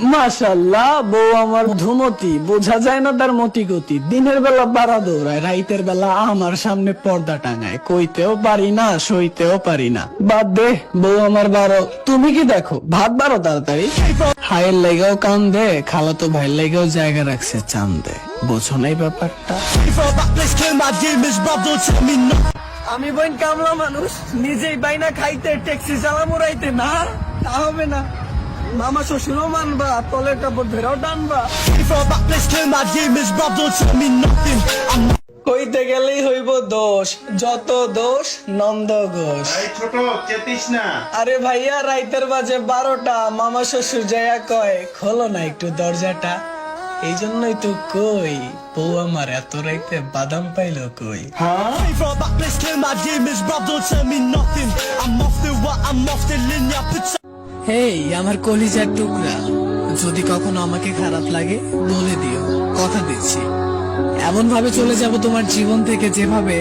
মাশাআল্লাহ, বউ আমার ধুমতি, বোঝা যায় না তার মতি গতি। দিনের বেলা বাড়া দৌড়ায়, রাইতের বেলা আমার সামনে পর্দা টাঙায়। কইতেও পারি না, সইতেও পারি না। বাদ দে, বউ আমার বারো। তুমি কি দেখো? ভাত বারো তাড়াতাড়ি। হায়ের লেগেও কান দে, খালাতো ভাইয়ের লেগেও জায়গা রাখছে চান্দে। বোঝো না এই ব্যাপারটা? আমি বোন কামলা মানুষ, নিজেই বাইনা খাইতে, ট্যাক্সি চালা মুরাইতে না, তা হবে না। মামা শ্বশুরও মানবা, তলের কাপড় ধরেও টানবা। হইতে গেলেই হইব দোষ, যত দোষ নন্দ ঘোষ। ছোট চেতিস না। আরে ভাইয়া, রাইতের বাজে 12টা, মামা শ্বশুর যাইয়া কয় খোলো না একটু দরজাটা। এই জন্যই তো কই, বউ আমার এত রাইতে বাদাম পাইলো কই। হেই আমার কলিজার টুকরা, যদি কখনো আমাকে খারাপ লাগে বলে দিও, কথা দিচ্ছি। এমন ভাবে চলে যাব তোমার জীবন থেকে যেভাবে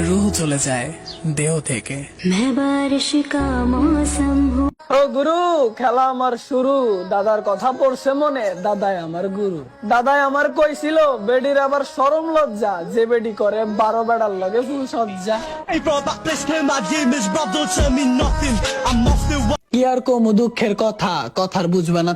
রুহ চলে যায় দেহ থেকে। ও গুরু, খেলা আমার শুরু। দাদার কথা পড়ছে মনে, দাদাই আমার গুরু। দাদাই আমার কইছিল বেডির আবার শরম লজ্জা, যে বেডি করে 12 বেড়ার লগে ফুল সজ্জা। কি আর কম দুঃখের কথা, কথার বুঝবে না।